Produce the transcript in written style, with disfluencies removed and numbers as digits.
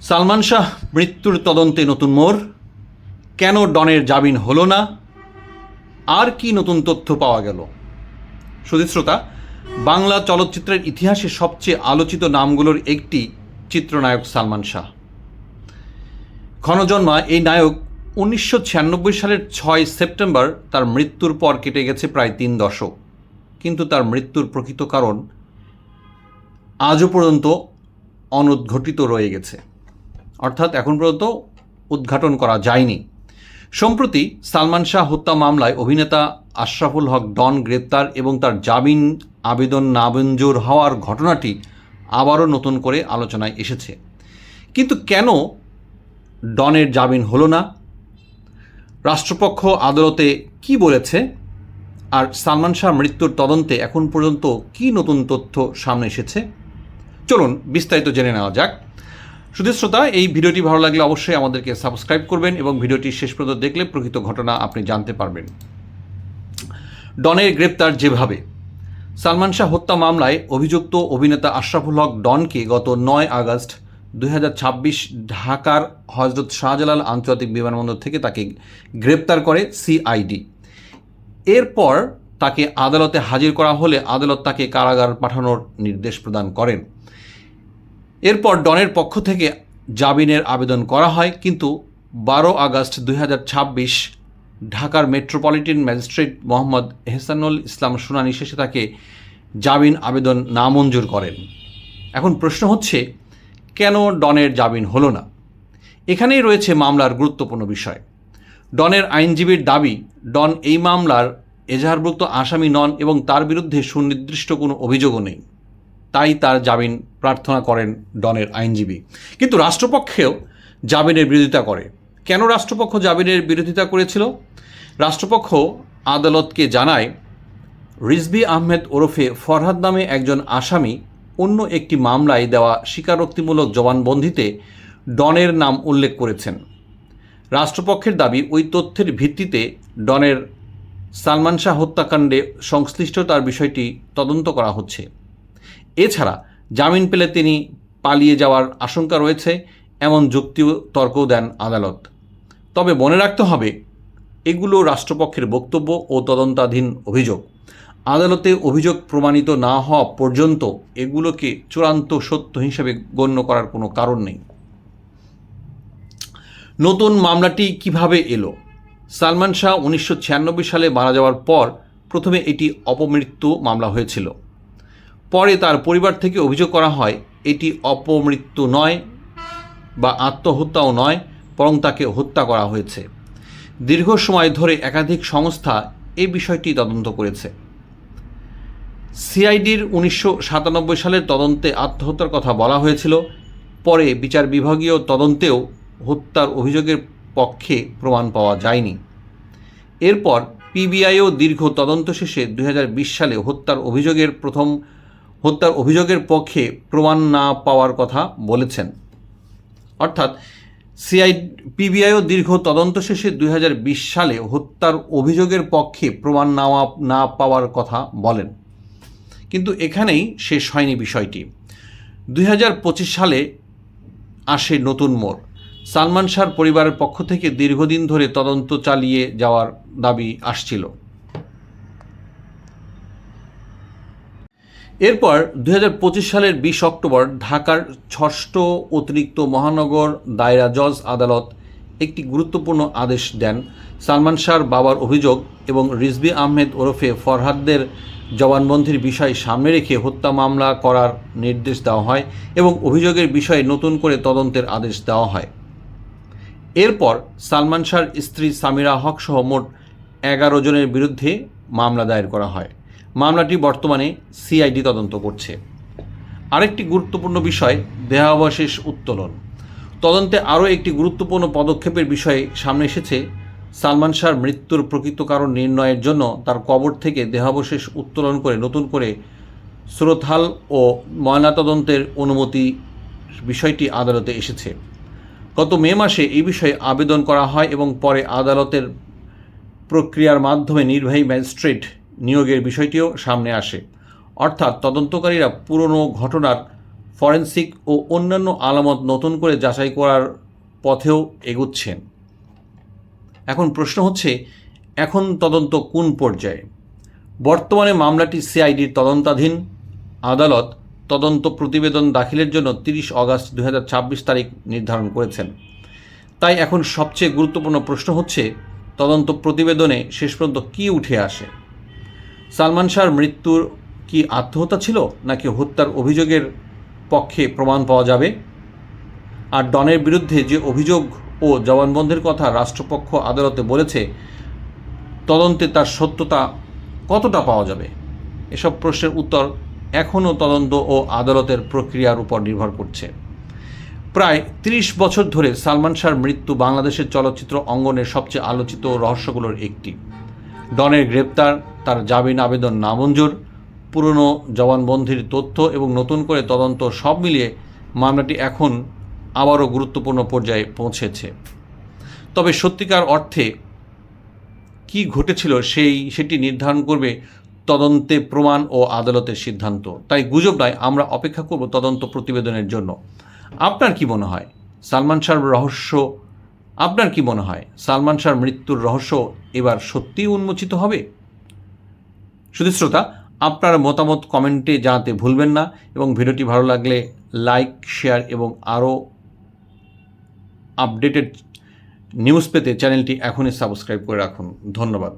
সালমান শাহ মৃত্যুর তদন্তে নতুন মোড়, কেন ডনের জামিন হলো না, আর কি নতুন তথ্য পাওয়া গেল? সুধী শ্রোতা, বাংলা চলচ্চিত্রের ইতিহাসে সবচেয়ে আলোচিত নামগুলোর একটি চিত্রনায়ক সালমান শাহ। ক্ষণজন্মা এই নায়ক 1996 সালের 6 সেপ্টেম্বর তার মৃত্যুর পর কেটে গেছে প্রায় 3 দশক, কিন্তু তার মৃত্যুর প্রকৃত কারণ আজও পর্যন্ত অনুদ্ঘটিত রয়ে গেছে, অর্থাৎ এখন পর্যন্ত উদ্ঘাটন করা যায়নি। সম্প্রতি সালমান শাহ হত্যা মামলায় অভিনেতা আশরাফুল হক ডন গ্রেপ্তার এবং তার জামিন আবেদন নামঞ্জুর হওয়ার ঘটনাটি আবারও নতুন করে আলোচনায় এসেছে। কিন্তু কেন ডনের জামিন হলো না? রাষ্ট্রপক্ষ আদালতে কি বলেছে? আর সালমান শাহ মৃত্যুর তদন্তে এখন পর্যন্ত কি নতুন তথ্য সামনে এসেছে? চলুন বিস্তারিত জেনে নেওয়া যাক। সুধী শ্রোতা, এই ভিডিওটি ভালো লাগলে অবশ্যই আমাদেরকে সাবস্ক্রাইব করবেন এবং ভিডিওটি শেষ পর্যন্ত দেখলে প্রকৃত ঘটনা আপনি জানতে পারবেন। ডনের গ্রেপ্তার যেভাবে, সালমান শাহ হত্যা মামলায় অভিযুক্ত অভিনেতা আশরাফুল হক ডনকে গত 9 আগস্ট 2026 ঢাকার হজরত শাহজালাল আন্তর্জাতিক বিমানবন্দর থেকে তাকে গ্রেপ্তার করে সিআইডি। এরপর তাকে আদালতে হাজির করা হলে আদালত তাকে কারাগার পাঠানোর নির্দেশ প্রদান করেন। এরপর ডনের পক্ষ থেকে জামিনের আবেদন করা হয়, কিন্তু 12 আগস্ট 2026 ঢাকার মেট্রোপলিটন ম্যাজিস্ট্রেট মোহাম্মদ এহসানুল ইসলাম শুনানি শেষে তাকে জামিন আবেদন নামঞ্জুর করেন। এখন প্রশ্ন হচ্ছে, কেন ডনের জামিন হলো না? এখানেই রয়েছে মামলার গুরুত্বপূর্ণ বিষয়। ডনের আইনজীবীর দাবি, ডন এই মামলার এজাহারভুক্ত আসামি নন এবং তার বিরুদ্ধে সুনির্দিষ্ট কোনো অভিযোগও নেই, তাই তার জামিন প্রার্থনা করেন ডনের আইনজীবী। কিন্তু রাষ্ট্রপক্ষেও জামিনের বিরোধিতা করে। কেন রাষ্ট্রপক্ষ জামিনের বিরোধিতা করেছিল? রাষ্ট্রপক্ষ আদালতকে জানায়, রিজভী আহমেদ ওরফে ফরহাদ নামে একজন আসামি অন্য একটি মামলায় দেওয়া স্বীকারোক্তিমূলক জবানবন্দিতে ডনের নাম উল্লেখ করেছেন। রাষ্ট্রপক্ষের দাবি, ওই তথ্যের ভিত্তিতে ডনের সালমান শাহ হত্যাকাণ্ডে সংশ্লিষ্টতার বিষয়টি তদন্ত করা হচ্ছে। এছাড়া জামিন পেলে তিনি পালিয়ে যাওয়ার আশঙ্কা রয়েছে, এমন যুক্তি তর্কও দেন আদালত। তবে মনে রাখতে হবে, এগুলো রাষ্ট্রপক্ষের বক্তব্য ও তদন্তাধীন অভিযোগ। আদালতে অভিযোগ প্রমাণিত না হওয়া পর্যন্ত এগুলোকে চূড়ান্ত সত্য হিসেবে গণ্য করার কোনো কারণ নেই। নতুন মামলাটি কিভাবে এলো? সালমান শাহ 1996 সালে মারা যাওয়ার পর প্রথমে এটি অপমৃত্যু মামলা হয়েছিল। পরে তার পরিবার থেকে অভিযোগ করা হয় এটি অপমৃত্যু নয় বা আত্মহত্যাও নয়, বরং তাকে হত্যা করা হয়েছে। দীর্ঘ সময় ধরে একাধিক সংস্থা এই বিষয়টি তদন্ত করেছে। সিআইডির 1997 সালের তদন্তে আত্মহত্যার কথা বলা হয়েছিল। পরে বিচার বিভাগীয় তদন্তেও হত্যার অভিযোগের পক্ষে প্রমাণ পাওয়া যায়নি। এরপর পিবিআইও দীর্ঘ তদন্ত শেষে 2020 সালে হত্যার অভিযোগের পক্ষে প্রমাণ না পাওয়ার কথা বলেছেন। অর্থাৎ পিবিআইও দীর্ঘ তদন্ত শেষে 2020 সালে হত্যার অভিযোগের পক্ষে প্রমাণ না পাওয়ার কথা বলেন। কিন্তু এখানেই শেষ হয়নি বিষয়টি। 2025 সালে আসে নতুন মোড়। সালমান শাহর পরিবারের পক্ষ থেকে দীর্ঘদিন ধরে তদন্ত চালিয়ে যাওয়ার দাবি আসছিল। এরপর 2025 সালের 20 অক্টোবর ঢাকার 6ষ্ঠ অতিরিক্ত মহানগর দায়রা জজ আদালত একটি গুরুত্বপূর্ণ আদেশ দেন। সালমান শাহর বাবার অভিযোগ এবং রিজভী আহমেদ ওরফে ফরহাদের জবানবন্দির বিষয় সামনে রেখে হত্যা মামলা করার নির্দেশ দেওয়া হয় এবং অভিযোগের বিষয়ে নতুন করে তদন্তের আদেশ দেওয়া হয়। এরপর সালমান শাহর স্ত্রী সামিরা হক সহ মোট 11 জনের বিরুদ্ধে মামলা দায়ের করা হয়। মামলাটি বর্তমানে সিআইডি তদন্ত করছে। আরেকটি গুরুত্বপূর্ণ বিষয়, দেহাবশেষ উত্তোলন। তদন্তে আরও একটি গুরুত্বপূর্ণ পদক্ষেপের বিষয় সামনে এসেছে। সালমান শাহর মৃত্যুর প্রকৃত কারণ নির্ণয়ের জন্য তার কবর থেকে দেহাবশেষ উত্তোলন করে নতুন করে সুরতহাল ও ময়নাতদন্তের অনুমতি বিষয়টি আদালতে এসেছে। গত মে মাসে এই বিষয়ে আবেদন করা হয় এবং পরে আদালতের প্রক্রিয়ার মাধ্যমে নির্বাহী ম্যাজিস্ট্রেট নিয়োগের বিষয়টিও সামনে আসে। অর্থাৎ তদন্তকারীরা পুরনো ঘটনার ফরেনসিক ও অন্যান্য আলামত নতুন করে যাচাই করার পথেও এগুচ্ছেন। এখন প্রশ্ন হচ্ছে, এখন তদন্ত কোন পর্যায়ে? বর্তমানে মামলাটি সিআইডির তদন্তাধীন। আদালত তদন্ত প্রতিবেদন দাখিলের জন্য 30 অগাস্ট 2026 তারিখ নির্ধারণ করেছেন। তাই এখন সবচেয়ে গুরুত্বপূর্ণ প্রশ্ন হচ্ছে, তদন্ত প্রতিবেদনে শেষ পর্যন্ত কী উঠে আসে? সালমান শাহর মৃত্যুর কি আত্মহত্যা ছিল, নাকি হত্যার অভিযোগের পক্ষে প্রমাণ পাওয়া যাবে? আর ডনের বিরুদ্ধে যে অভিযোগ ও জবানবন্দির কথা রাষ্ট্রপক্ষ আদালতে বলেছে, তদন্তে তার সত্যতা কতটা পাওয়া যাবে? এসব প্রশ্নের উত্তর এখনও তদন্ত ও আদালতের প্রক্রিয়ার উপর নির্ভর করছে। প্রায় 30 বছর ধরে সালমান শাহর মৃত্যু বাংলাদেশের চলচ্চিত্র অঙ্গনের সবচেয়ে আলোচিত রহস্যগুলোর একটি। ডনের গ্রেপ্তার, তার জামিন আবেদন নামঞ্জুর, পুরনো জবানবন্দির তথ্য এবং নতুন করে তদন্ত, সব মিলিয়ে মামলাটি এখন আবারও গুরুত্বপূর্ণ পর্যায়ে পৌঁছেছে। তবে সত্যিকার অর্থে কি ঘটেছিল সেটি নির্ধারণ করবে তদন্তে প্রমাণ ও আদালতের সিদ্ধান্ত। তাই গুজব নয়, আমরা অপেক্ষা করব তদন্ত প্রতিবেদনের জন্য। আপনার কি মনে হয় সালমান শাহর মৃত্যুর রহস্য এবার সত্যিই উন্মোচিত হবে? শুধু শ্রোতা, আপনার মতামত কমেন্টে জানাতে ভুলবেন না, এবং ভিডিওটি ভালো লাগলে লাইক, শেয়ার এবং আরও আপডেটেড নিউজ পেতে চ্যানেলটি এখনই সাবস্ক্রাইব করে রাখুন। ধন্যবাদ।